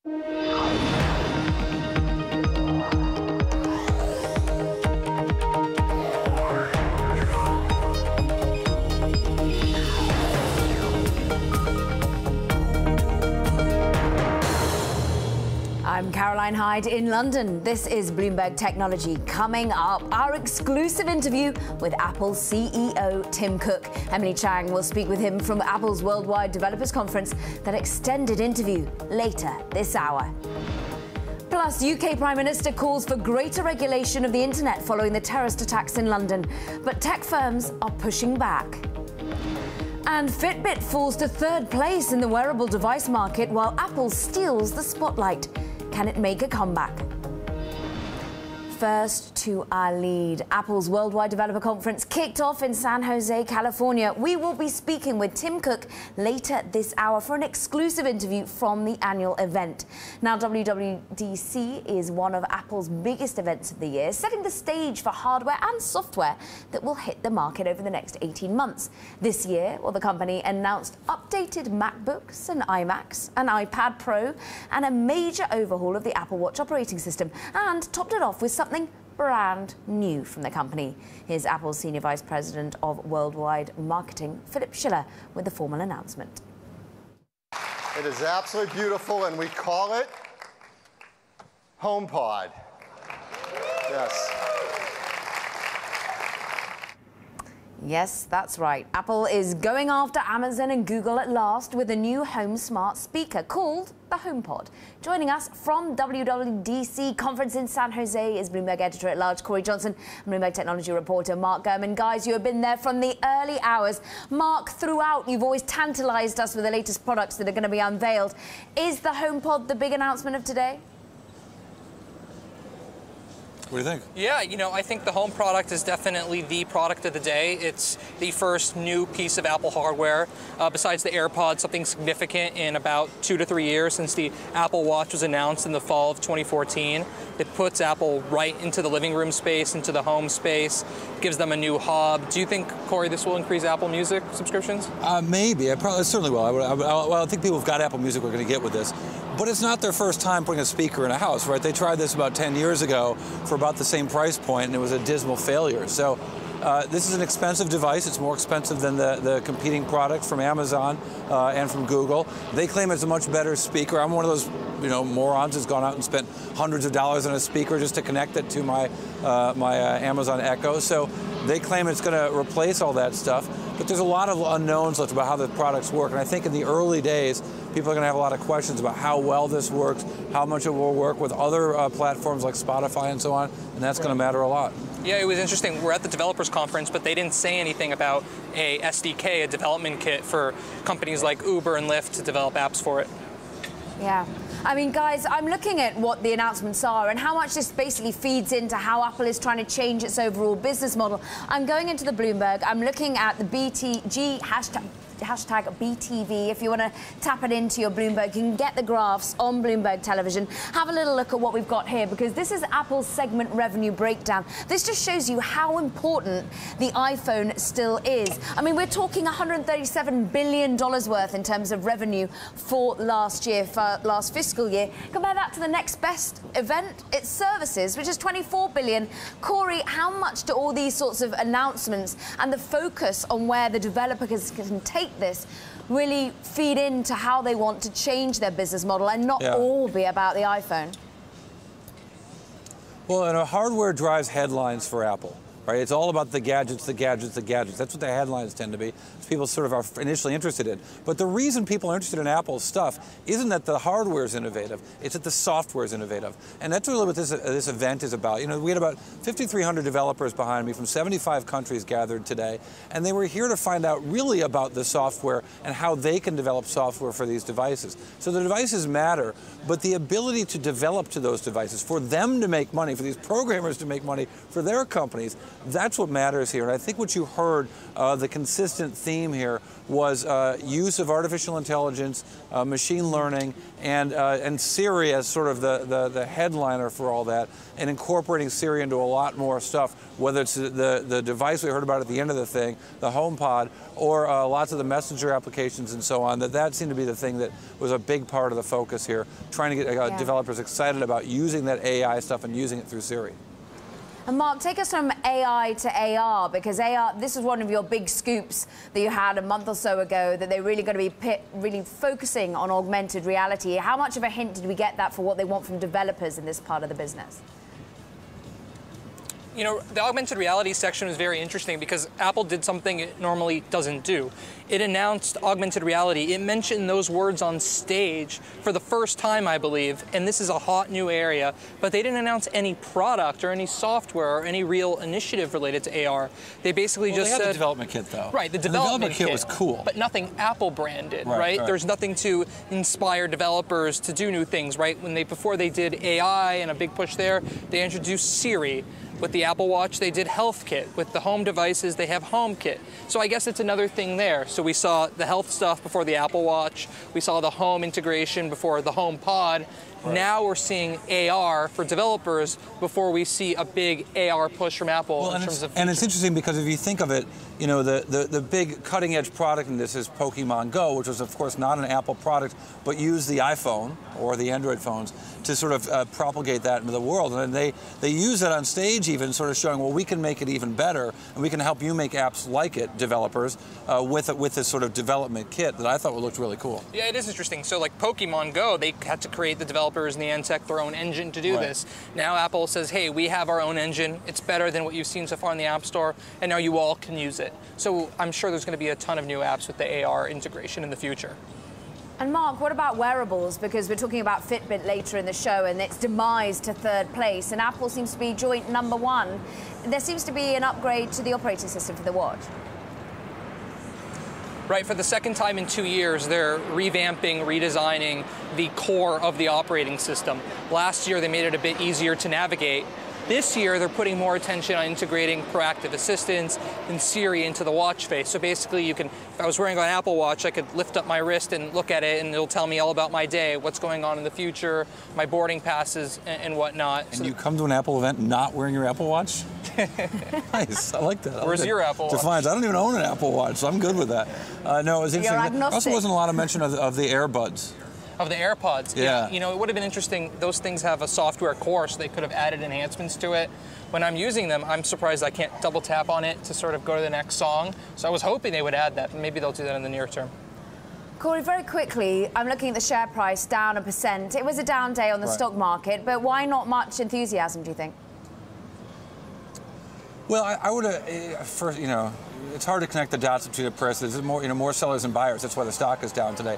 I'm Caroline Hyde in London. This is Bloomberg Technology. Coming up, our exclusive interview with Apple's CEO, Tim Cook. Emily Chang will speak with him from Apple's Worldwide Developers Conference. That extended interview later this hour. Plus, UK Prime Minister calls for greater regulation of the internet following the terrorist attacks in London. But tech firms are pushing back. And Fitbit falls to third place in the wearable device market while Apple steals the spotlight. Can it make a comeback? First to our lead. Apple's Worldwide Developer Conference kicked off in San Jose, California. We will be speaking with Tim Cook later this hour for an exclusive interview from the annual event. Now, WWDC is one of Apple's biggest events of the year, setting the stage for hardware and software that will hit the market over the next 18 months. This year, the company announced updated MacBooks and iMacs, an iPad Pro, and a major overhaul of the Apple Watch operating system, and topped it off with something brand new from the company. Here's Apple's Senior Vice President of Worldwide Marketing, Philip Schiller, with the formal announcement. It is absolutely beautiful, and we call it HomePod. Yes. Yes, that's right. Apple is going after Amazon and Google at last with a new home smart speaker called the HomePod. Joining us from WWDC conference in San Jose is Bloomberg editor-at-large Corey Johnson and Bloomberg technology reporter Mark Gurman. Guys, you have been there from the early hours. Mark, throughout, you've always tantalized us with the latest products that are going to be unveiled. Is the HomePod the big announcement of today? What do you think? Yeah, I think the home product is definitely the product of the day. It's the first new piece of Apple hardware, besides the AirPods, something significant in about 2 to 3 years since the Apple Watch was announced in the fall of 2014. It puts Apple right into the living room space, into the home space, gives them a new hub. Do you think, Corey, this will increase Apple Music subscriptions? Maybe. It certainly will. I think people who've got Apple Music are going to get with this. But it's not their first time putting a speaker in a house, right? They tried this about 10 years ago for about the same price point, and it was a dismal failure. So this is an expensive device. It's more expensive than the competing product from Amazon and from Google. They claim it's a much better speaker. I'm one of those morons who's gone out and spent hundreds of dollars on a speaker just to connect it to my Amazon Echo. So they claim it's going to replace all that stuff. But there's a lot of unknowns left about how the products work. And I think in the early days, people are going to have a lot of questions about how well this works, how much it will work with other platforms like Spotify and so on. And that's going to matter a lot. Yeah, it was interesting. We're at the developers conference, but they didn't say anything about a SDK, a development kit for companies like Uber and Lyft to develop apps for it. Yeah. I mean, guys, I'm looking at what the announcements are and how much this basically feeds into how Apple is trying to change its overall business model. I'm going into the Bloomberg. I'm looking at the BTG hashtag BTV. If you want to tap it into your Bloomberg, you can get the graphs on Bloomberg Television. Have a little look at what we've got here, because this is Apple's segment revenue breakdown. This just shows you how important the iPhone still is. I mean, we're talking $137 billion worth in terms of revenue for last year, for last fiscal year. Compare that to the next best event, it's services, which is $24 billion. Corey, how much do all these sorts of announcements and the focus on where the developers can take this really feed into how they want to change their business model and not all be about the iPhone? Well, hardware drives headlines for Apple. Right? It's all about the gadgets, the gadgets, the gadgets. That's what the headlines tend to be. People sort of are initially interested in. But the reason people are interested in Apple's stuff isn't that the hardware is innovative. It's that the software is innovative. And that's really what this event is about. We had about 5,300 developers behind me from 75 countries gathered today. And they were here to find out really about the software and how they can develop software for these devices. So the devices matter, but the ability to develop to those devices, for them to make money, for these programmers to make money for their companies, That's what matters here. And I think what you heard, the consistent theme here, was use of artificial intelligence, machine learning, and Siri as sort of the headliner for all that, and incorporating Siri into a lot more stuff, whether it's the device we heard about at the end of the thing, the HomePod, or lots of the messenger applications and so on. That seemed to be the thing that was a big part of the focus here, trying to get developers excited about using that AI stuff and using it through Siri. And Mark, take us from AI to AR, because AR, this is one of your big scoops that you had a month or so ago, that they're really going to be really focusing on augmented reality. How much of a hint did we get that for what they want from developers in this part of the business? You know, the augmented reality section was very interesting because Apple did something it normally doesn't do. It announced augmented reality. It mentioned those words on stage for the first time, I believe, and this is a hot new area, but they didn't announce any product or any software or any real initiative related to AR. They basically just they had said... the development kit, though. Right, the development kit was cool. But nothing Apple branded, right? There's nothing to inspire developers to do new things, right? Before they did AI and a big push there, they introduced Siri. With the Apple Watch, they did HealthKit. With the home devices, they have HomeKit. So I guess it's another thing there. So we saw the health stuff before the Apple Watch. We saw the home integration before the HomePod. Right. Now we're seeing AR for developers before we see a big AR push from Apple in terms of features. And it's interesting because if you think of it, you know, the big cutting edge product in this is Pokemon Go, which was of course not an Apple product, but used the iPhone or the Android phones to sort of propagate that into the world. And they use that on stage even, sort of showing, well, we can make it even better, and we can help you make apps like it, developers, with this sort of development kit that I thought looked really cool. Yeah, it is interesting. So like Pokemon Go, they had to create the developers and the Niantic their own engine to do this. Now Apple says, hey, we have our own engine. It's better than what you've seen so far in the App Store, and now you all can use it. So I'm sure there's going to be a ton of new apps with the AR integration in the future. And Mark, what about wearables? Because we're talking about Fitbit later in the show and its demise to third place, and Apple seems to be joint #1. There seems to be an upgrade to the operating system for the watch. Right, for the second time in 2 years, they're revamping, redesigning the core of the operating system. Last year, they made it a bit easier to navigate. This year, they're putting more attention on integrating proactive assistance and Siri into the watch face. So basically, you can, if I was wearing an Apple Watch, I could lift up my wrist and look at it, and it'll tell me all about my day, what's going on in the future, my boarding passes, and whatnot. And so you come to an Apple event not wearing your Apple Watch? Nice, I like that. Where's your Apple Watch? Defiance. I don't even own an Apple Watch, so I'm good with that. No, it was interesting. There also wasn't a lot of mention of the AirBuds. Of the AirPods, yeah. You know, it would have been interesting. Those things have a software core, so they could have added enhancements to it. When I'm using them, I'm surprised I can't double tap on it to sort of go to the next song. So I was hoping they would add that, but maybe they'll do that in the near term. Corey, very quickly, I'm looking at the share price down 1%. It was a down day on the stock market, but why not much enthusiasm, do you think? Well, I would have, first, you know, it's hard to connect the dots between the prices. There's more, you know, more sellers than buyers. That's why the stock is down today.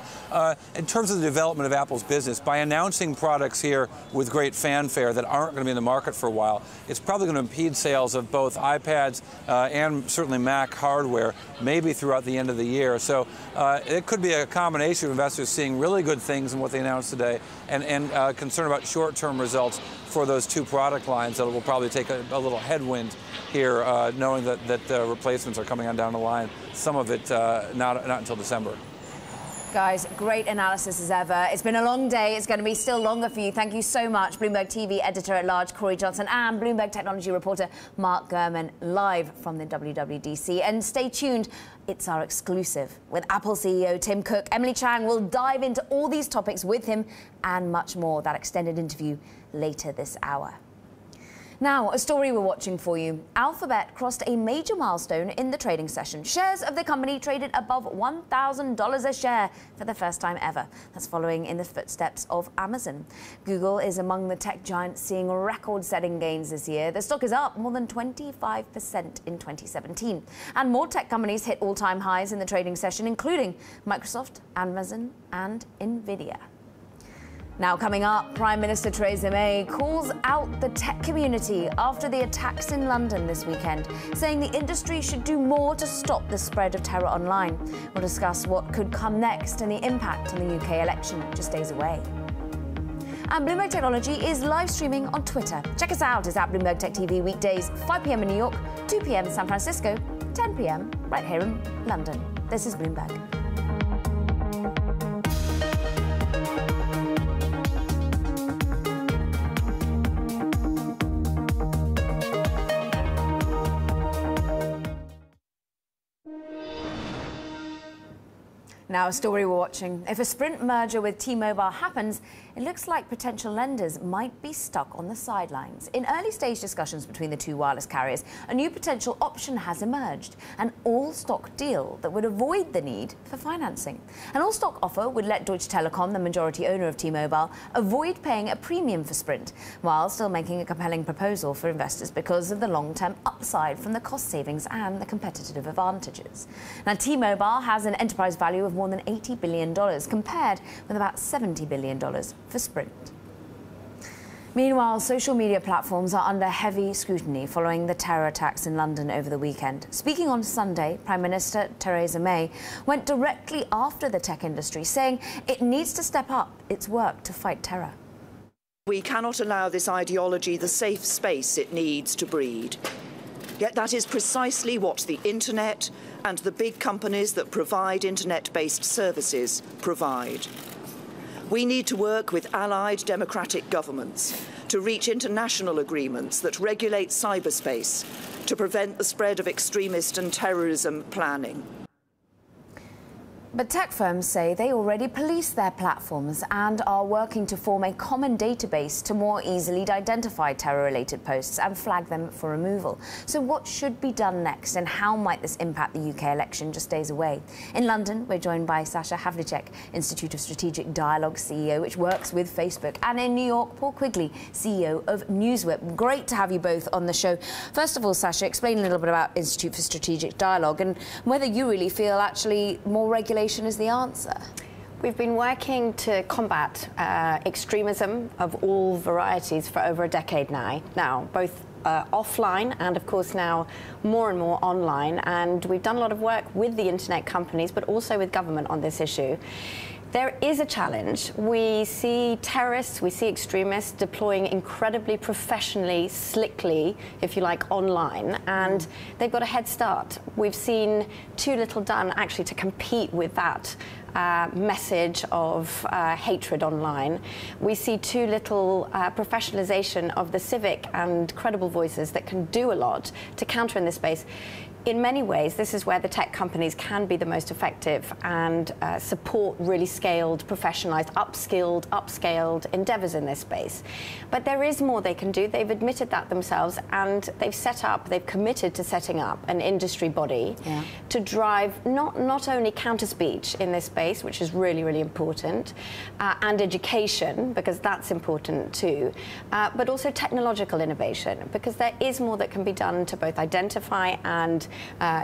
In terms of the development of Apple's business, by announcing products here with great fanfare that aren't going to be in the market for a while, it's probably going to impede sales of both iPads and certainly Mac hardware, maybe throughout the end of the year. So it could be a combination of investors seeing really good things in what they announced today and concern about short-term results for those two product lines that will probably take a little headwind here, knowing that the replacements are coming on down the line. Some of it not until December. Guys, great analysis as ever. It's been a long day. It's going to be still longer for you. Thank you so much, Bloomberg TV editor-at-large Corey Johnson and Bloomberg technology reporter Mark Gurman, live from the WWDC. And stay tuned. It's our exclusive with Apple CEO Tim Cook. Emily Chang will dive into all these topics with him and much more. That extended interview later this hour. Now, a story we're watching for you. Alphabet crossed a major milestone in the trading session. Shares of the company traded above $1,000 a share for the first time ever. That's following in the footsteps of Amazon. Google is among the tech giants seeing record-setting gains this year. The stock is up more than 25% in 2017. And more tech companies hit all-time highs in the trading session, including Microsoft, Amazon, and Nvidia. Now coming up, Prime Minister Theresa May calls out the tech community after the attacks in London this weekend, saying the industry should do more to stop the spread of terror online. We'll discuss what could come next and the impact on the UK election just days away. And Bloomberg Technology is live streaming on Twitter. Check us out. It's at Bloomberg Tech TV weekdays, 5 p.m. in New York, 2 p.m. in San Francisco, 10 p.m. right here in London. This is Bloomberg. Now, a story we're watching. If a Sprint merger with T-Mobile happens, it looks like potential lenders might be stuck on the sidelines. In early-stage discussions between the two wireless carriers, a new potential option has emerged, an all-stock deal that would avoid the need for financing. An all-stock offer would let Deutsche Telekom, the majority owner of T-Mobile, avoid paying a premium for Sprint, while still making a compelling proposal for investors because of the long-term upside from the cost savings and the competitive advantages. Now, T-Mobile has an enterprise value of more than $80 billion, compared with about $70 billion for Sprint. Meanwhile, social media platforms are under heavy scrutiny following the terror attacks in London over the weekend. Speaking on Sunday, Prime Minister Theresa May went directly after the tech industry, saying it needs to step up its work to fight terror. We cannot allow this ideology the safe space it needs to breed. Yet that is precisely what the internet and the big companies that provide internet-based services provide. We need to work with allied democratic governments to reach international agreements that regulate cyberspace to prevent the spread of extremist and terrorism planning. But tech firms say they already police their platforms and are working to form a common database to more easily identify terror-related posts and flag them for removal. So what should be done next, and how might this impact the UK election just days away? In London, we're joined by Sasha Havlicek, Institute of Strategic Dialogue CEO, which works with Facebook. And in New York, Paul Quigley, CEO of NewsWhip. Great to have you both on the show. First of all, Sasha, explain a little bit about Institute for Strategic Dialogue and whether you really feel actually more regulation is the answer. We've been working to combat extremism of all varieties for over a decade now, both offline and, of course, now more and more online. And we've done a lot of work with the internet companies, but also with government on this issue. There is a challenge. We see terrorists, we see extremists deploying incredibly professionally, slickly, if you like, online, and they've got a head start. We've seen too little done actually to compete with that message of hatred online. We see too little professionalization of the civic and credible voices that can do a lot to counter in this space. In many ways, this is where the tech companies can be the most effective and support really scaled, professionalized, upscaled endeavors in this space. But there is more they can do. They've admitted that themselves, and they've committed to setting up an industry body to drive not only counter speech in this space, which is really, really important, and education, because that's important too, but also technological innovation, because there is more that can be done to both identify and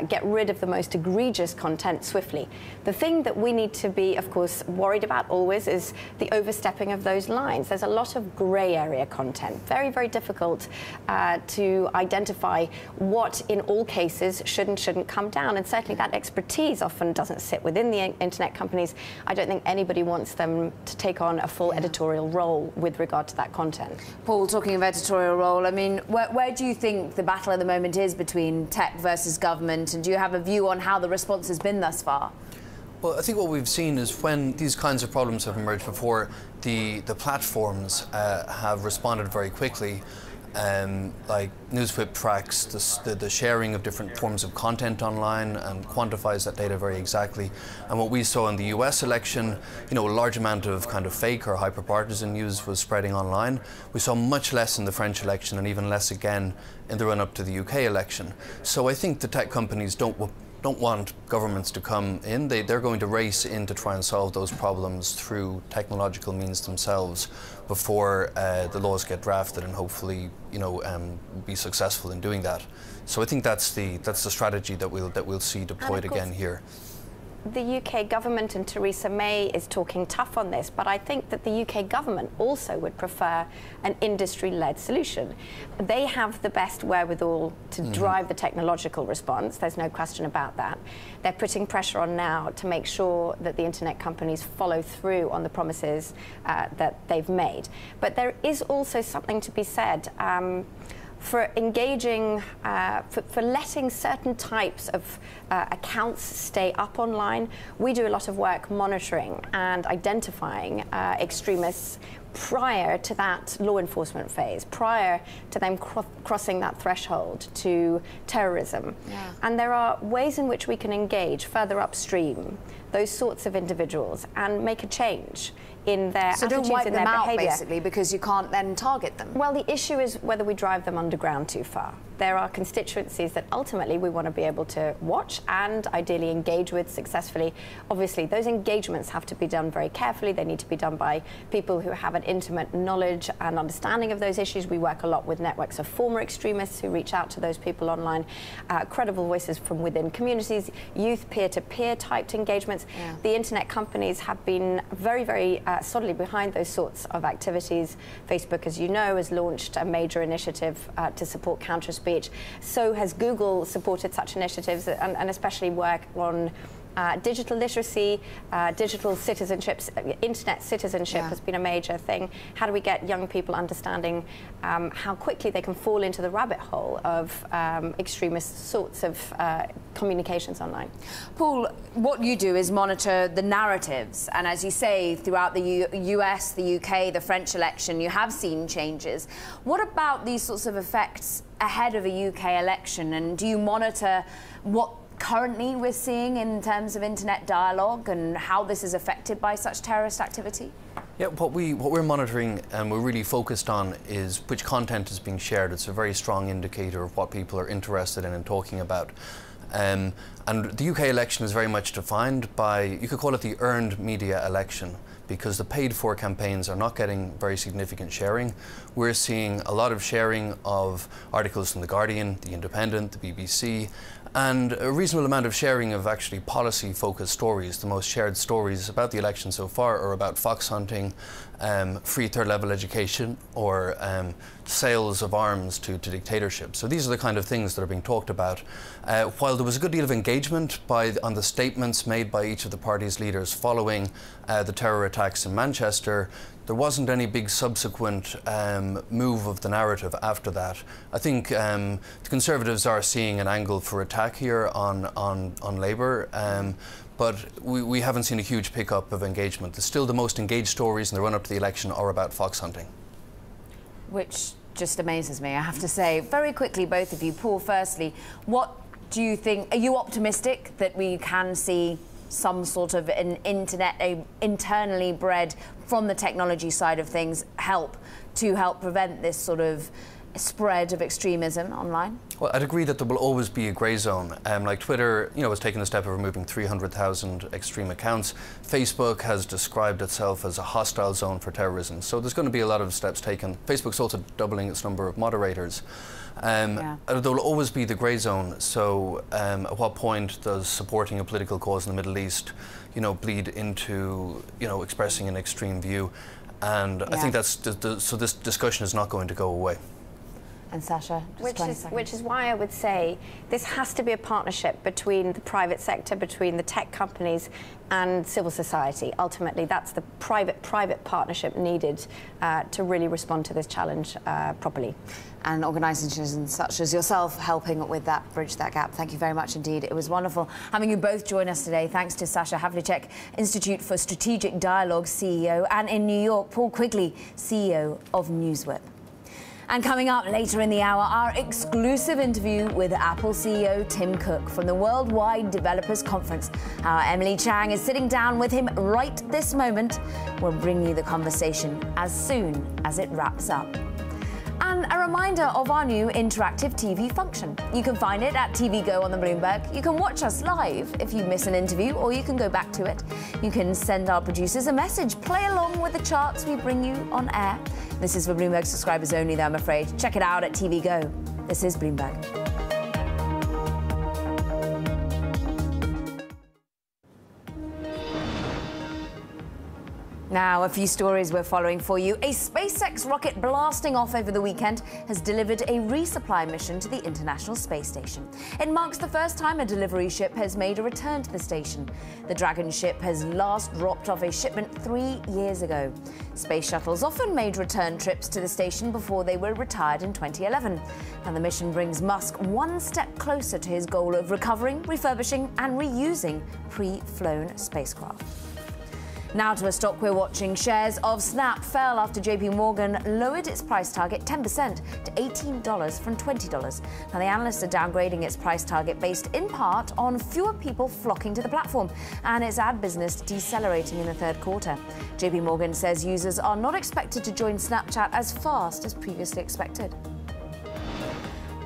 get rid of the most egregious content swiftly. The thing that we need to be, of course, worried about always is the overstepping of those lines. There's a lot of grey area content, very, very difficult to identify what, in all cases, should and shouldn't come down. And certainly that expertise often doesn't sit within the internet companies. I don't think anybody wants them to take on a full editorial role with regard to that content. Paul, talking of editorial role, I mean, where do you think the battle at the moment is between tech versus government, and do you have a view on how the response has been thus far? Well, I think what we've seen is when these kinds of problems have emerged before, the platforms have responded very quickly. Like NewsWhip tracks the sharing of different forms of content online and quantifies that data very exactly. And what we saw in the US election, a large amount of kind of fake or hyper-partisan news was spreading online. We saw much less in the French election, and even less again in the run-up to the UK election. So I think the tech companies don't want governments to come in. They're going to race in to try and solve those problems through technological means themselves before the laws get drafted, and hopefully, be successful in doing that. So I think that's the strategy that we'll see deployed again here. the UK government and Theresa May is talking tough on this, but I think that the UK government also would prefer an industry-led solution. They have the best wherewithal to drive the technological response. There's no question about that. They're putting pressure on now to make sure that the internet companies follow through on the promises that they've made. But there is also something to be said for engaging, for letting certain types of accounts stay up online. We do a lot of work monitoring and identifying extremists prior to that law enforcement phase, prior to them crossing that threshold to terrorism. Yeah. And there are ways in which we can engage further upstream those sorts of individuals and make a change in their attitudes and their behaviour. So don't wipe them out, basically, because you can't then target them. Well, the issue is whether we drive them underground too far. There are constituencies that ultimately we want to be able to watch and ideally engage with successfully. Obviously, those engagements have to be done very carefully. They need to be done by people who have an intimate knowledge and understanding of those issues. We work a lot with networks of former extremists who reach out to those people online, credible voices from within communities, youth peer-to-peer typed engagements. Yeah. The internet companies have been very, very solidly behind those sorts of activities. Facebook, as you know, has launched a major initiative to support counter-speech. So has Google supported such initiatives and especially work on digital literacy, digital citizenship, internet citizenship has been a major thing. How do we get young people understanding how quickly they can fall into the rabbit hole of extremist sorts of communications online? Paul, what you do is monitor the narratives, and as you say, throughout the US, the UK, the French election, you have seen changes. What about these sorts of effects ahead of a UK election, and do you monitor what currently we're seeing in terms of internet dialogue and how this is affected by such terrorist activity? Yeah, what we're monitoring and we're really focused on is which content is being shared. It's a very strong indicator of what people are interested in and talking about. And the UK election is very much defined by, you could call it the earned media election, because the paid-for campaigns are not getting very significant sharing. We're seeing a lot of sharing of articles from The Guardian, The Independent, the BBC, and a reasonable amount of sharing of actually policy-focused stories. The most shared stories about the election so far are about fox hunting, free third-level education, or sales of arms to dictatorship. So these are the kind of things that are being talked about. While there was a good deal of engagement on the statements made by each of the party's leaders following the terror attacks in Manchester, there wasn't any big subsequent move of the narrative after that. I think the Conservatives are seeing an angle for attack here on Labour, but we haven't seen a huge pickup of engagement. Still, the most engaged stories in the run-up to the election are about fox hunting. Which just amazes me, I have to say. Very quickly, both of you. Paul, firstly, what do you think? Are you optimistic that we can see some sort of an internally bred, from the technology side of things, help prevent this sort of spread of extremism online? Well, I'd agree that there will always be a grey zone. Like Twitter, has taken the step of removing 300,000 extreme accounts. Facebook has described itself as a hostile zone for terrorism. So there's going to be a lot of steps taken. Facebook's also doubling its number of moderators. There will always be the grey zone. So at what point does supporting a political cause in the Middle East, bleed into, expressing an extreme view? And I think so this discussion is not going to go away. And Sasha, which is why I would say this has to be a partnership between the private sector, between the tech companies and civil society. Ultimately, that's the private partnership needed to really respond to this challenge properly. And organisations such as yourself helping with that, bridge that gap. Thank you very much indeed. It was wonderful having you both join us today. Thanks to Sasha Havlicek, Institute for Strategic Dialogue CEO, and in New York, Paul Quigley, CEO of NewsWhip. And coming up later in the hour, our exclusive interview with Apple CEO Tim Cook from the Worldwide Developers Conference. Our Emily Chang is sitting down with him right this moment. We'll bring you the conversation as soon as it wraps up. And a reminder of our new interactive TV function. You can find it at TV Go on the Bloomberg. You can watch us live if you miss an interview, or you can go back to it. You can send our producers a message, play along with the charts we bring you on air. This is for Bloomberg subscribers only, though, I'm afraid. Check it out at TV Go. This is Bloomberg. Now, a few stories we're following for you. A SpaceX rocket blasting off over the weekend has delivered a resupply mission to the International Space Station. It marks the first time a delivery ship has made a return to the station. The Dragon ship has last dropped off a shipment 3 years ago. Space shuttles often made return trips to the station before they were retired in 2011. And the mission brings Musk one step closer to his goal of recovering, refurbishing and reusing pre-flown spacecraft. Now to a stock we're watching. Shares of Snap fell after JP Morgan lowered its price target 10% to $18 from $20. Now the analysts are downgrading its price target based in part on fewer people flocking to the platform and its ad business decelerating in the third quarter. JP Morgan says users are not expected to join Snapchat as fast as previously expected.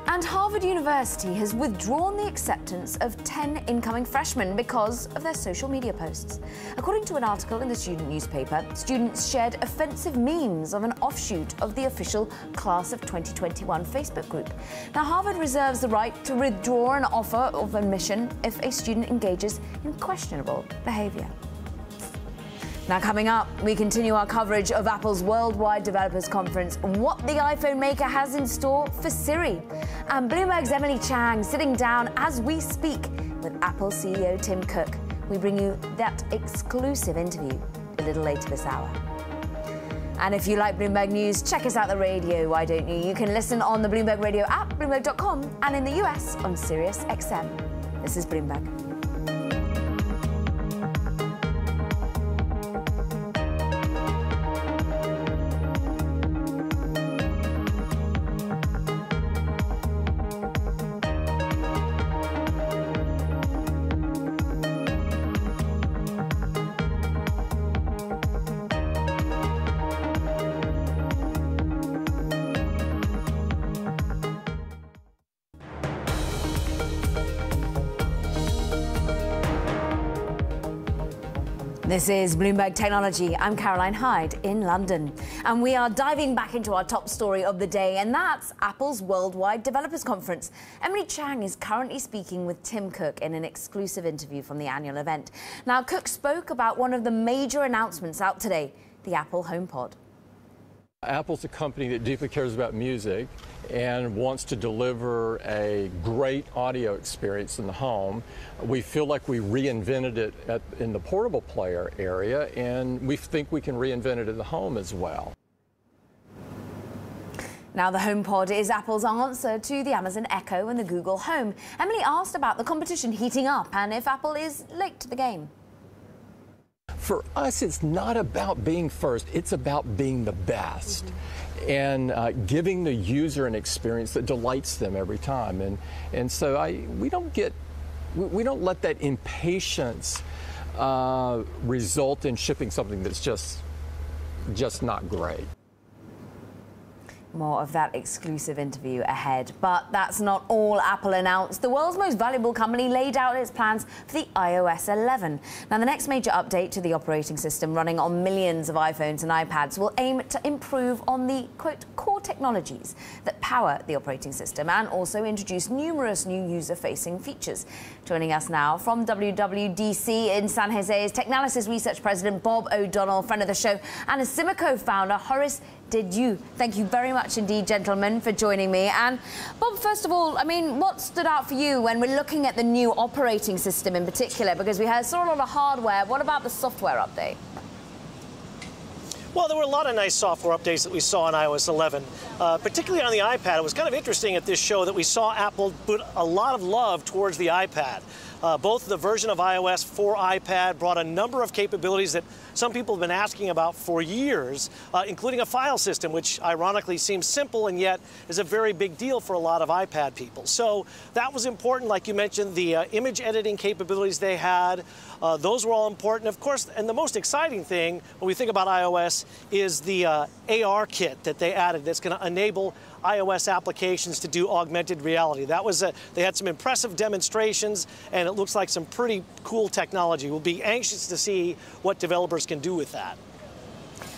And Harvard University has withdrawn the acceptance of 10 incoming freshmen because of their social media posts. According to an article in the student newspaper, students shared offensive memes of an offshoot of the official Class of 2021 Facebook group. Now, Harvard reserves the right to withdraw an offer of admission if a student engages in questionable behavior. Now coming up, we continue our coverage of Apple's Worldwide Developers Conference, what the iPhone maker has in store for Siri, and Bloomberg's Emily Chang sitting down as we speak with Apple CEO Tim Cook. We bring you that exclusive interview a little later this hour. And if you like Bloomberg News, check us out the radio, why don't you? You can listen on the Bloomberg Radio app, Bloomberg.com, and in the US on Sirius XM. This is Bloomberg. This is Bloomberg Technology. I'm Caroline Hyde in London. And we are diving back into our top story of the day, and that's Apple's Worldwide Developers Conference. Emily Chang is currently speaking with Tim Cook in an exclusive interview from the annual event. Now, Cook spoke about one of the major announcements out today, the Apple HomePod. Apple's a company that deeply cares about music and wants to deliver a great audio experience in the home. We feel like we reinvented it in the portable player area, and we think we can reinvent it in the home as well. Now, the HomePod is Apple's answer to the Amazon Echo and the Google Home. Emily asked about the competition heating up and if Apple is late to the game. For us, it's not about being first, it's about being the best and giving the user an experience that delights them every time. And so we don't let that impatience result in shipping something that's just not great. More of that exclusive interview ahead. But that's not all Apple announced. The world's most valuable company laid out its plans for the iOS 11. Now, the next major update to the operating system running on millions of iPhones and iPads will aim to improve on the, quote, core technologies that power the operating system and also introduce numerous new user-facing features. Joining us now from WWDC in San Jose is Technalysis Research President Bob O'Donnell, friend of the show, and a Simico founder, Horace Dediu. Thank you very much indeed, gentlemen, for joining me. And Bob, first of all, I mean, what stood out for you when we're looking at the new operating system in particular? Because we saw a lot of hardware. What about the software update? Well, there were a lot of nice software updates that we saw on iOS 11, particularly on the iPad. It was kind of interesting at this show that we saw Apple put a lot of love towards the iPad. Both the version of iOS for iPad brought a number of capabilities that some people have been asking about for years, including a file system, which ironically seems simple and yet is a very big deal for a lot of iPad people. So that was important. Like you mentioned, the image editing capabilities they had, those were all important. Of course, and the most exciting thing when we think about iOS is the AR kit that they added that's going to enable iOS applications to do augmented reality. That was they had some impressive demonstrations, and it looks like some pretty cool technology. We'll be anxious to see what developers can do with that.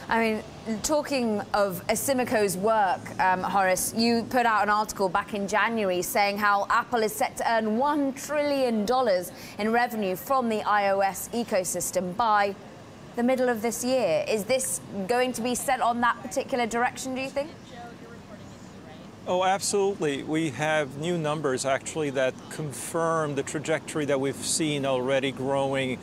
I mean, talking of Simico's work, Horace, you put out an article back in January saying how Apple is set to earn $1 trillion in revenue from the iOS ecosystem by the middle of this year. Is this going to be set on that particular direction, do you think? Oh, absolutely. We have new numbers, actually, that confirm the trajectory that we've seen already growing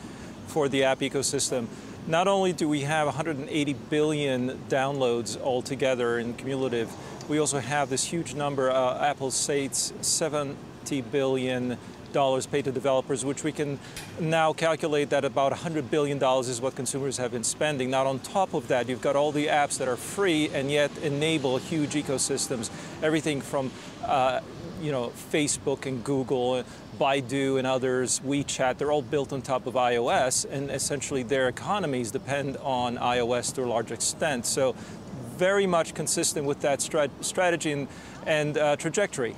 for the app ecosystem. Not only do we have 180 billion downloads altogether in cumulative, we also have this huge number, Apple states $70 billion paid to developers, which we can now calculate that about $100 billion is what consumers have been spending. Now, on top of that, you've got all the apps that are free and yet enable huge ecosystems, everything from Facebook and Google, Baidu and others, WeChat, they're all built on top of iOS, and essentially their economies depend on iOS to a large extent. So very much consistent with that strategy and trajectory.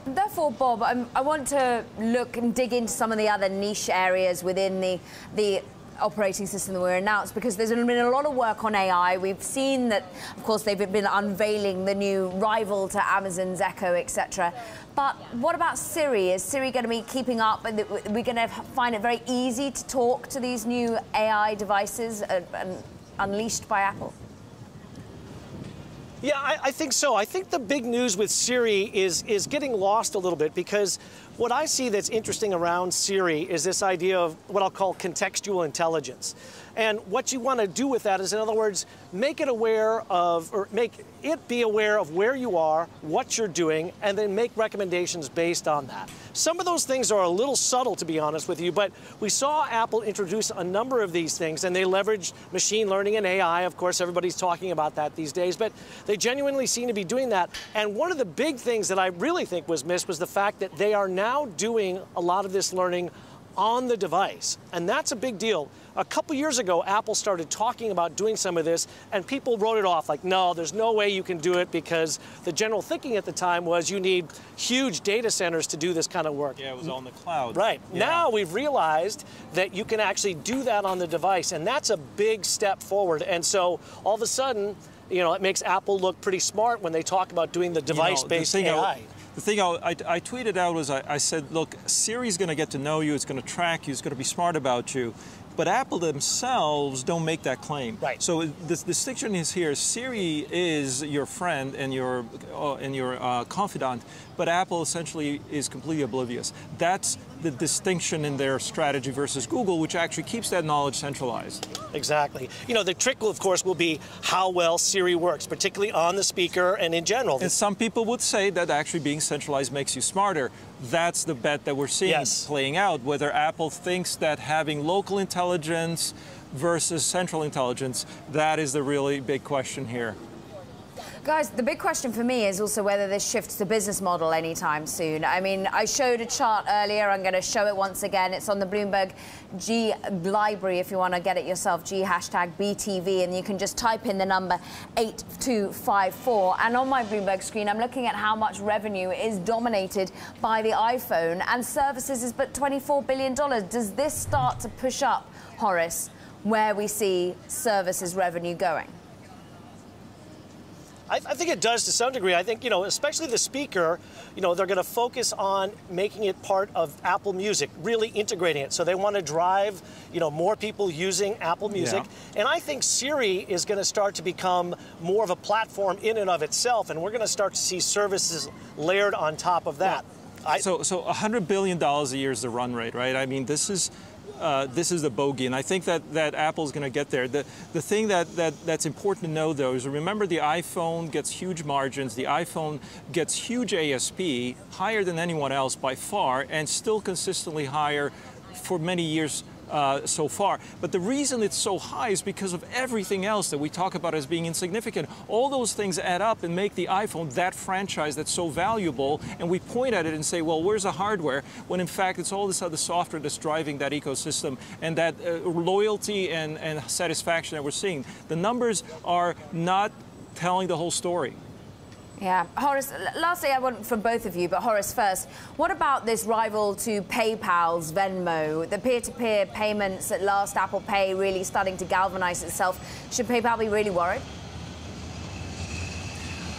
Therefore, Bob, I want to look and dig into some of the other niche areas within the operating system that were announced, because there's been a lot of work on AI. We've seen that, of course, they've been unveiling the new rival to Amazon's Echo, etc. But what about Siri? Is Siri going to be keeping up? And are we going to find it very easy to talk to these new AI devices unleashed by Apple? Yeah, I think so. I think the big news with Siri is getting lost a little bit, because what I see that's interesting around Siri is this idea of what I'll call contextual intelligence. And what you want to do with that is, in other words, make it aware of, or make it be aware of where you are, what you're doing, and then make recommendations based on that. Some of those things are a little subtle, to be honest with you, but we saw Apple introduce a number of these things, and they leveraged machine learning and AI. Of course, everybody's talking about that these days, but they genuinely seem to be doing that. And one of the big things that I really think was missed was the fact that they are now doing a lot of this learning on the device, and that's a big deal. A couple years ago, Apple started talking about doing some of this, and people wrote it off like, no, there's no way you can do it, because the general thinking at the time was you need huge data centers to do this kind of work. Yeah, it was on the cloud. Right. Yeah. Now we've realized that you can actually do that on the device, and that's a big step forward. And so all of a sudden, it makes Apple look pretty smart when they talk about doing the device-based AI. The thing I tweeted out was I said, look, Siri's going to get to know you, it's going to track you, it's going to be smart about you. But Apple themselves don't make that claim. Right. So the distinction is here. Siri is your friend and your confidant, but Apple essentially is completely oblivious. That's the distinction in their strategy versus Google, which actually keeps that knowledge centralized. Exactly. The trick, of course, will be how well Siri works, particularly on the speaker and in general. And some people would say that actually being centralized makes you smarter. That's the bet that we're seeing playing out, whether Apple thinks that having local intelligence versus central intelligence, that is the really big question here. Guys, the big question for me is also whether this shifts the business model anytime soon. I mean, I showed a chart earlier. I'm going to show it once again. It's on the Bloomberg G library if you want to get it yourself, G #BTV, and you can just type in the number 8254. And on my Bloomberg screen, I'm looking at how much revenue is dominated by the iPhone, and services is but $24 billion. Does this start to push up, Horace, where we see services revenue going? I think it does to some degree. I think, especially the speaker, they're going to focus on making it part of Apple Music, really integrating it. So they want to drive, more people using Apple Music. Yeah. And I think Siri is going to start to become more of a platform in and of itself, and we're going to start to see services layered on top of that. Yeah. So $100 billion a year is the run rate, right? I mean, this is the bogey, and I think that Apple's going to get there. The thing that's important to know, though, is remember the iPhone gets huge margins, the iPhone gets huge ASP, higher than anyone else by far, and still consistently higher for many years so far. But the reason it's so high is because of everything else that we talk about as being insignificant. All those things add up and make the iPhone that franchise that's so valuable, and we point at it and say, well, where's the hardware? When in fact it's all this other software that's driving that ecosystem and that loyalty and satisfaction that we're seeing. The numbers are not telling the whole story. Yeah. Horace, lastly, I want from both of you, but Horace first, what about this rival to PayPal's Venmo, the peer-to-peer payments at last, Apple Pay really starting to galvanize itself? Should PayPal be really worried?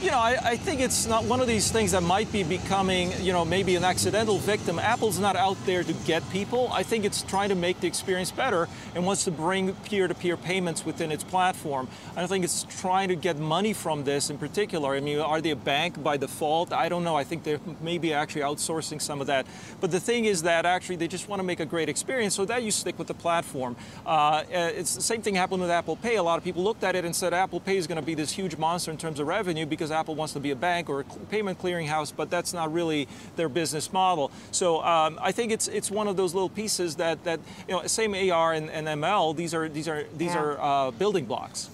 you know, I think it's not one of these things that might be becoming, you know, maybe an accidental victim. Apple's not out there to get people. I think it's trying to make the experience better and wants to bring peer-to-peer payments within its platform. I don't think it's trying to get money from this in particular. I mean, are they a bank by default? I don't know. I think they're maybe actually outsourcing some of that. But the thing is that actually they just want to make a great experience, so that you stick with the platform. It's the same thing happened with Apple Pay. A lot of people looked at it and said Apple Pay is going to be this huge monster in terms of revenue because Apple wants to be a bank or a payment clearinghouse, but that's not really their business model. So I think it's one of those little pieces that you know, same AR and ML. These are building blocks.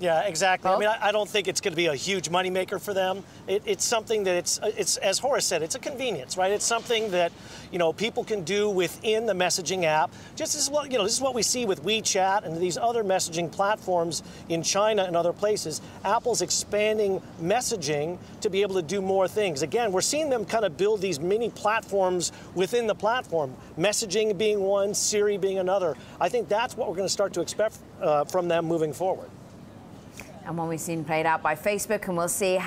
Yeah, exactly. I mean, I don't think it's going to be a huge moneymaker for them. It's something that it's, as Horace said, it's a convenience, right? It's something that, you know, people can do within the messaging app. Just as well, you know, this is what we see with WeChat and these other messaging platforms in China and other places. Apple's expanding messaging to be able to do more things. Again, we're seeing them kind of build these mini platforms within the platform. Messaging being one, Siri being another. I think that's what we're going to start to expect from them moving forward. And one we've seen played out by Facebook, and we'll see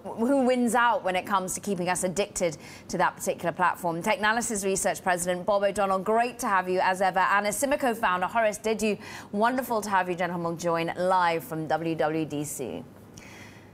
who wins out when it comes to keeping us addicted to that particular platform. Technalysis Research President Bob O'Donnell, great to have you as ever. And as Simico founder Horace Didu, wonderful to have you gentlemen join live from WWDC.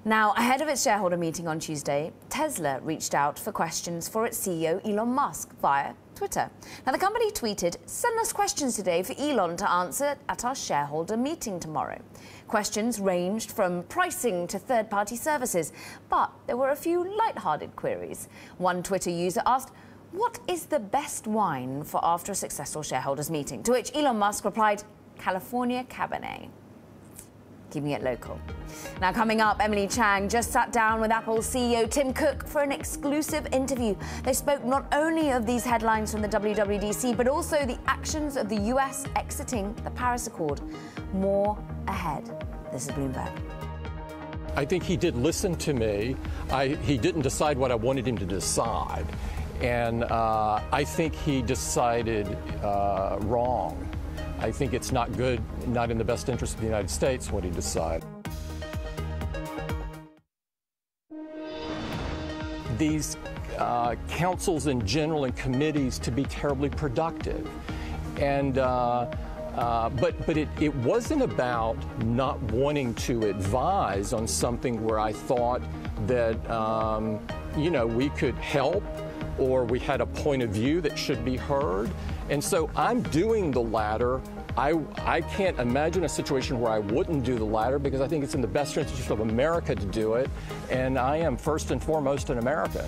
Now, ahead of its shareholder meeting on Tuesday, Tesla reached out for questions for its CEO Elon Musk via Twitter. Now, the company tweeted, "Send us questions today for Elon to answer at our shareholder meeting tomorrow." Questions ranged from pricing to third-party services, but there were a few light-hearted queries. One Twitter user asked, "What is the best wine for after a successful shareholders meeting?" To which Elon Musk replied, "California Cabernet." Keeping it local. Now, coming up, Emily Chang just sat down with Apple's CEO Tim Cook for an exclusive interview. They spoke not only of these headlines from the WWDC, but also the actions of the US exiting the Paris Accord. More ahead. This is Bloomberg. I think he did listen to me. He didn't decide what I wanted him to decide. And I think he decided wrong. I think it's not good, not in the best interest of the United States, what he decided. These councils in general and committees to be terribly productive. And but it wasn't about not wanting to advise on something where I thought that, you know, we could help or we had a point of view that should be heard. And so I'm doing the latter. I can't imagine a situation where I wouldn't do the latter because I think it's in the best interest of America to do it. And I am first and foremost an American.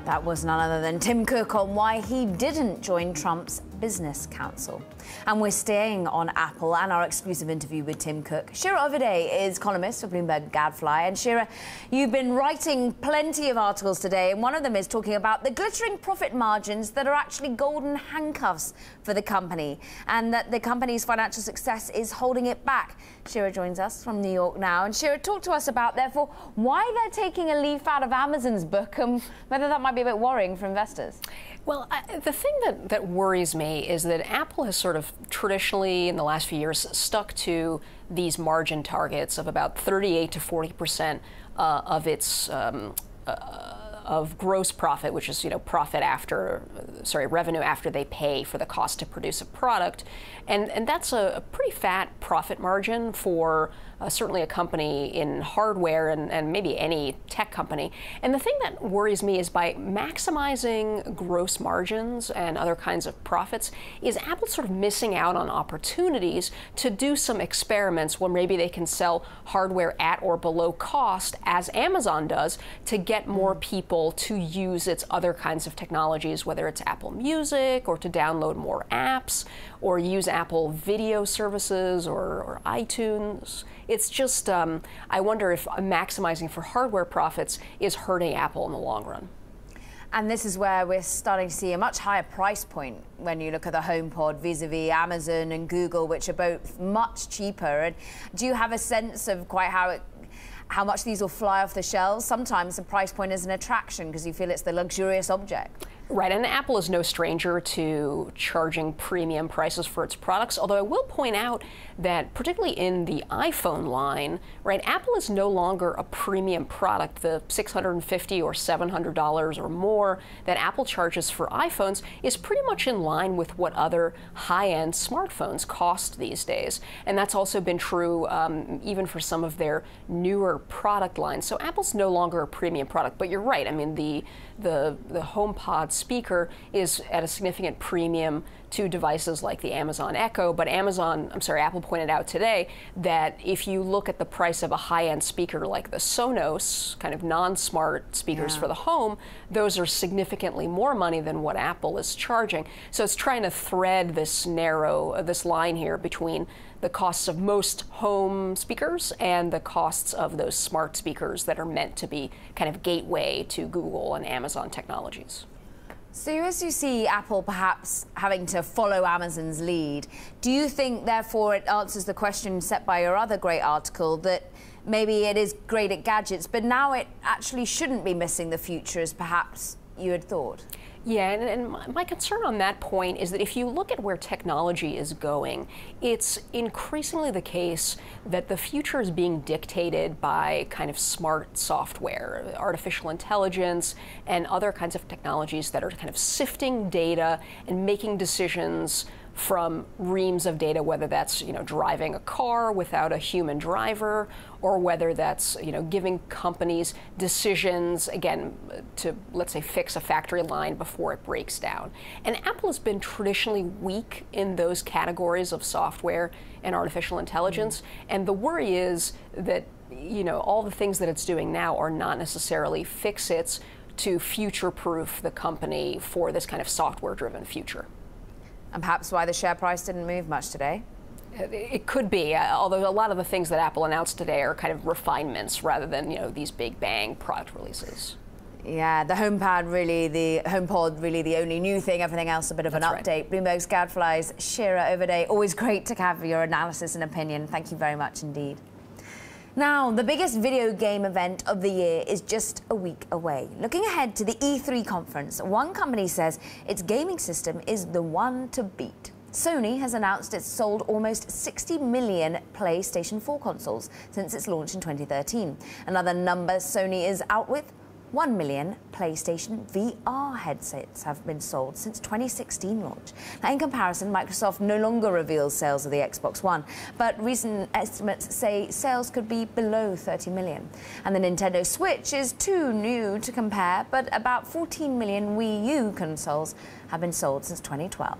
That was none other than Tim Cook on why he didn't join Trump's Business Council. And we're staying on Apple and our exclusive interview with Tim Cook. Shira Ovide is columnist for Bloomberg Gadfly. And Shira, you've been writing plenty of articles today, and one of them is talking about the glittering profit margins that are actually golden handcuffs for the company, and that the company's financial success is holding it back. Shira joins us from New York now. And Shira, talk to us about, therefore, why they're taking a leaf out of Amazon's book and whether that might be a bit worrying for investors. Well, the thing that worries me is that Apple has sort of traditionally, in the last few years, stuck to these margin targets of about 38 to 40% of its of gross profit, which is, you know, revenue after they pay for the cost to produce a product, and that's a pretty fat profit margin for certainly a company in hardware and maybe any tech company. And the thing that worries me is by maximizing gross margins and other kinds of profits, is Apple sort of missing out on opportunities to do some experiments where maybe they can sell hardware at or below cost, as Amazon does, to get more people to use its other kinds of technologies, whether it's Apple Music or to download more apps or use Apple video services or iTunes. It's just, I wonder if maximizing for hardware profits is hurting Apple in the long run. And this is where we're starting to see a much higher price point when you look at the HomePod vis-a-vis Amazon and Google, which are both much cheaper. And do you have a sense of quite how much these will fly off the shelves? Sometimes the price point is an attraction because you feel it's the luxurious object. Right, and Apple is no stranger to charging premium prices for its products, although I will point out that particularly in the iPhone line, right, Apple is no longer a premium product. The $650 or $700 or more that Apple charges for iPhones is pretty much in line with what other high-end smartphones cost these days. And that's also been true even for some of their newer product lines. So Apple's no longer a premium product, but you're right. I mean, the HomePod speaker is at a significant premium to devices like the Amazon Echo, but Apple pointed out today that if you look at the price of a high-end speaker like the Sonos, kind of non-smart speakers for the home, those are significantly more money than what Apple is charging. So it's trying to thread this line here between the costs of most home speakers and the costs of those smart speakers that are meant to be kind of gateway to Google and Amazon technologies. So as you see Apple perhaps having to follow Amazon's lead, do you think, therefore, it answers the question set by your other great article that maybe it is great at gadgets, but now it actually shouldn't be missing the future as perhaps you had thought? Yeah, and my concern on that point is that if you look at where technology is going, it's increasingly the case that the future is being dictated by kind of smart software, artificial intelligence, and other kinds of technologies that are kind of sifting data and making decisions from reams of data, whether that's driving a car without a human driver, or whether that's giving companies decisions, again, to, let's say, fix a factory line before it breaks down. And Apple has been traditionally weak in those categories of software and artificial intelligence. And the worry is that all the things that it's doing now are not necessarily fix-its to future-proof the company for this kind of software-driven future. And perhaps why the share price didn't move much today? It could be, although a lot of the things that Apple announced today are kind of refinements rather than these big bang product releases. Yeah, the HomePod really the only new thing. Everything else a bit of an update. Right. Bloomberg's Gadfly's Shira Overday. Always great to have your analysis and opinion. Thank you very much indeed. Now, the biggest video game event of the year is just a week away. Looking ahead to the E3 conference, one company says its gaming system is the one to beat. Sony has announced it's sold almost 60 million PlayStation 4 consoles since its launch in 2013. Another number Sony is out with: 1 million PlayStation VR headsets have been sold since 2016 launch. Now, in comparison, Microsoft no longer reveals sales of the Xbox One, but recent estimates say sales could be below 30 million. And the Nintendo Switch is too new to compare, but about 14 million Wii U consoles have been sold since 2012.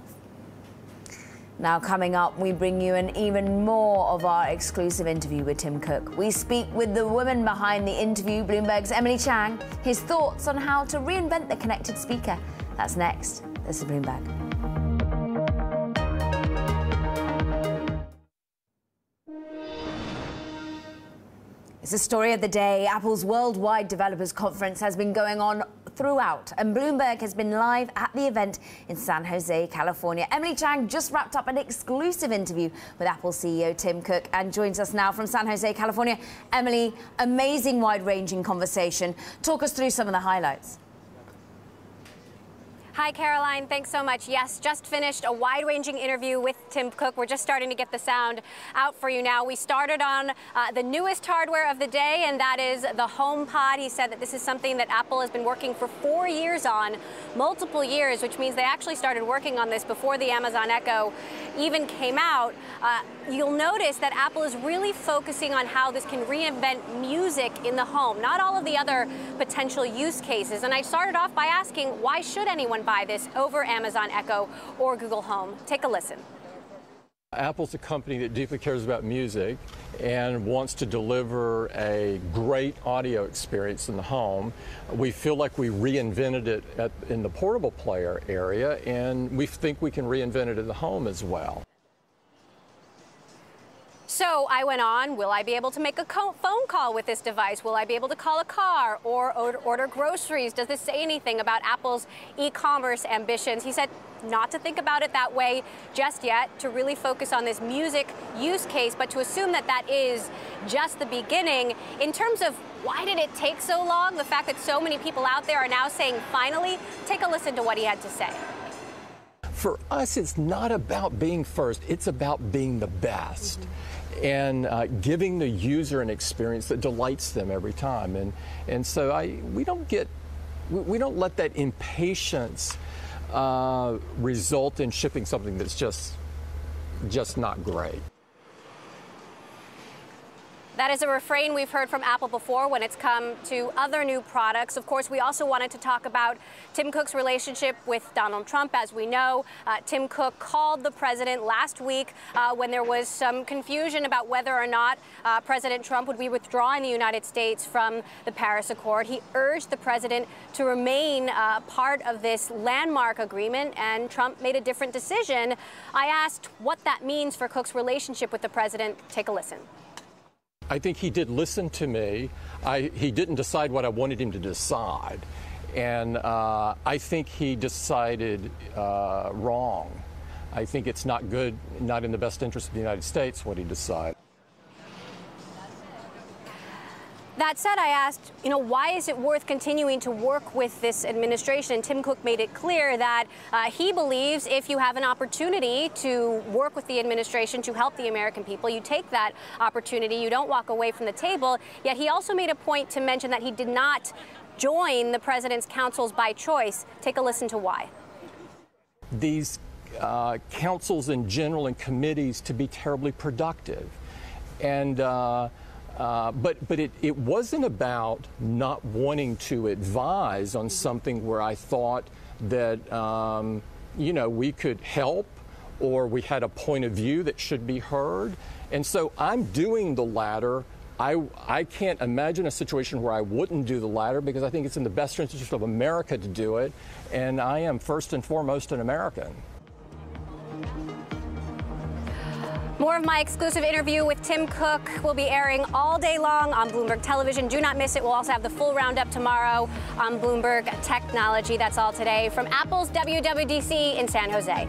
Now, coming up, we bring you an even more of our exclusive interview with Tim Cook. We speak with the woman behind the interview, Bloomberg's Emily Chang, his thoughts on how to reinvent the connected speaker. That's next. This is Bloomberg. It's the story of the day. Apple's Worldwide Developers Conference has been going on throughout, and Bloomberg has been live at the event in San Jose, California. Emily Chang just wrapped up an exclusive interview with Apple CEO Tim Cook and joins us now from San Jose, California. Emily, amazing wide-ranging conversation. Talk us through some of the highlights. Hi, Caroline. Thanks so much. Yes, just finished a wide-ranging interview with Tim Cook. We're just starting to get the sound out for you now. We started on the newest hardware of the day, and that is the HomePod. He said that this is something that Apple has been working for 4 years on, multiple years, which means they actually started working on this before the Amazon Echo even came out. You'll notice that Apple is really focusing on how this can reinvent music in the home, not all of the other potential use cases. And I started off by asking, why should anyone buy this over Amazon Echo or Google Home? Take a listen. Apple's a company that deeply cares about music and wants to deliver a great audio experience in the home. We feel like we reinvented it in the portable player area, and we think we can reinvent it in the home as well. So I went on, will I be able to make a phone call with this device? Will I be able to call a car or order groceries? Does this say anything about Apple's e-commerce ambitions? He said not to think about it that way just yet, to really focus on this music use case, but to assume that that is just the beginning. In terms of Why did it take so long? The fact that so many people out there are now saying finally. Take a listen to what he had to say. For us, it's not about being first, it's about being the best. And giving the user an experience that delights them every time. And so we don't let that impatience result in shipping something that's just not great. That is a refrain we've heard from Apple before when it's come to other new products. Of course, we also wanted to talk about Tim Cook's relationship with Donald Trump. As we know, Tim Cook called the president last week when there was some confusion about whether or not President Trump would be withdrawing the United States from the Paris Accord. He urged the president to remain part of this landmark agreement, and Trump made a different decision. I asked what that means for Cook's relationship with the president. Take a listen. I think he did listen to me. He didn't decide what I wanted him to decide. And I think he decided wrong. I think it's not good, not in the best interest of the United States, what he decided. That said, I asked, why is it worth continuing to work with this administration? And Tim Cook made it clear that he believes if you have an opportunity to work with the administration to help the American people, you take that opportunity. You don't walk away from the table. Yet he also made a point to mention that he did not join the president's councils by choice. Take a listen to why. These councils in general and committees to be terribly productive. And but it wasn't about not wanting to advise on something where I thought that, we could help or we had a point of view that should be heard. And so I'm doing the latter. I can't imagine a situation where I wouldn't do the latter because I think it's in the best interest of America to do it. And I am first and foremost an American. More of my exclusive interview with Tim Cook will be airing all day long on Bloomberg Television. Do not miss it. We'll also have the full roundup tomorrow on Bloomberg Technology. That's all today from Apple's WWDC in San Jose.